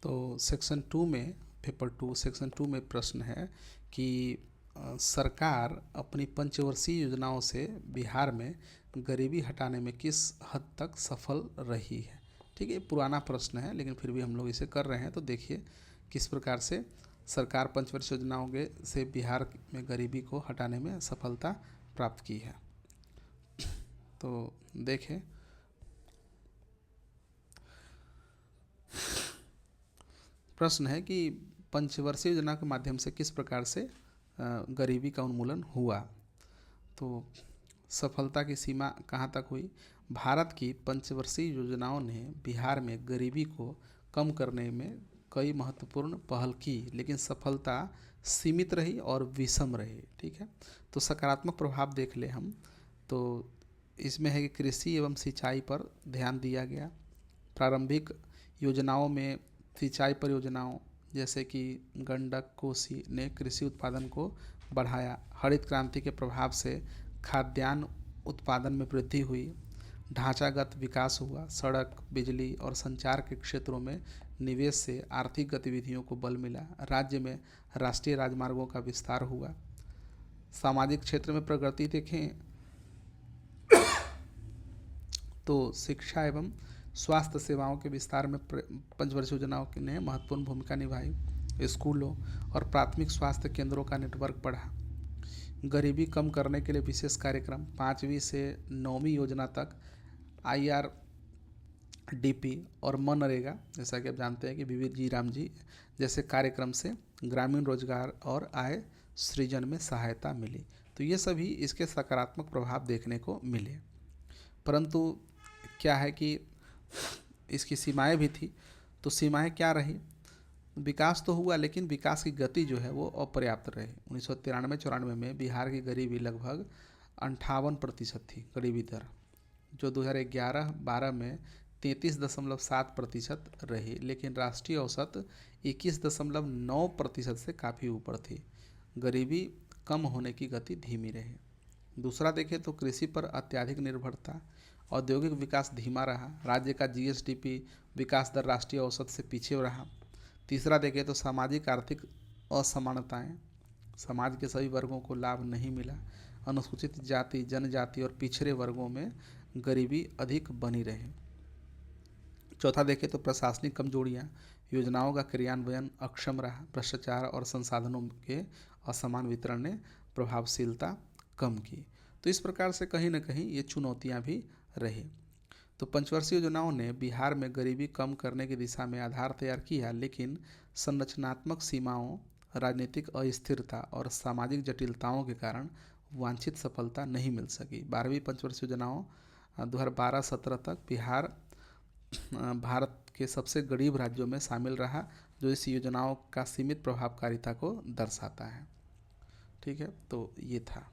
तो सेक्शन 2 में paper 2 section 2 में प्रश्न है कि सरकार अपनी पंचवर्षीय योजनाओं से बिहार में गरीबी हटाने में किस हद तक सफल रही है। ठीक है, पुराना प्रश्न है लेकिन फिर भी हम लोग इसे कर रहे हैं। तो देखिए किस प्रकार से सरकार पंचवर्षीय योजनाओं के से बिहार में गरीबी को हटाने में सफलता प्राप्त की है। तो देखें, प्रश्न है कि पंचवर्षीय योजना के माध्यम से किस प्रकार से गरीबी का उन्मूलन हुआ। तो सफलता की सीमा कहाँ तक हुई। भारत की पंचवर्षीय योजनाओं ने बिहार में गरीबी को कम करने में कई महत्वपूर्ण पहल की, लेकिन सफलता सीमित रही और विषम रही। ठीक है, तो सकारात्मक प्रभाव देख ले हम तो इसमें है कि कृषि एवं सिंचाई पर ध्यान दिया गया। प्रारंभिक योजनाओं में सिंचाई परियोजनाओं जैसे कि गंडक कोसी ने कृषि उत्पादन को बढ़ाया। हरित क्रांति के प्रभाव से खाद्यान्न उत्पादन में वृद्धि हुई। ढांचागत विकास हुआ। सड़क, बिजली और संचार के क्षेत्रों में निवेश से आर्थिक गतिविधियों को बल मिला। राज्य में राष्ट्रीय राजमार्गों का विस्तार हुआ। सामाजिक क्षेत्र में प्रगति देखें तो शिक्षा एवं स्वास्थ्य सेवाओं के विस्तार में पंचवर्षीय योजनाओं ने महत्वपूर्ण भूमिका निभाई। स्कूलों और प्राथमिक स्वास्थ्य केंद्रों का नेटवर्क बढ़ा। गरीबी कम करने के लिए विशेष कार्यक्रम 5वीं से 9वीं योजना तक IRDP और मनरेगा, जैसा कि आप जानते हैं कि विविध जी राम जी जैसे कार्यक्रम से ग्रामीण रोजगार और आय सृजन में सहायता मिली। तो ये सभी इसके सकारात्मक प्रभाव देखने को मिले। परंतु क्या है कि इसकी सीमाएं भी थी। तो सीमाएं क्या रही। विकास तो हुआ लेकिन विकास की गति जो है वो अपर्याप्त रही। 1993-94 में बिहार की गरीबी लगभग 58% थी गरीबी दर, जो 2011-12 में 33.7% रही, लेकिन राष्ट्रीय औसत 21.9% से काफ़ी ऊपर थी। गरीबी कम होने की गति धीमी रही। दूसरा देखें तो कृषि पर अत्यधिक निर्भरता। औद्योगिक विकास धीमा रहा। राज्य का GSDP विकास दर राष्ट्रीय औसत से पीछे रहा। तीसरा देखें तो सामाजिक आर्थिक असमानताएं। समाज के सभी वर्गों को लाभ नहीं मिला। अनुसूचित जाति, जनजाति और पिछड़े वर्गों में गरीबी अधिक बनी रही। चौथा देखें तो प्रशासनिक कमजोरियां। योजनाओं का क्रियान्वयन अक्षम रहा। भ्रष्टाचार और संसाधनों के असमान वितरण ने प्रभावशीलता कम की। तो इस प्रकार से कहीं ना कहीं ये चुनौतियां भी रही। तो पंचवर्षीय योजनाओं ने बिहार में गरीबी कम करने की दिशा में आधार तैयार किया, लेकिन संरचनात्मक सीमाओं, राजनीतिक अस्थिरता और सामाजिक जटिलताओं के कारण वांछित सफलता नहीं मिल सकी। 12वीं पंचवर्षीय योजनाओं 2012-17 तक बिहार भारत के सबसे गरीब राज्यों में शामिल रहा, जो इस योजनाओं का सीमित प्रभावकारिता को दर्शाता है। ठीक है, तो ये था।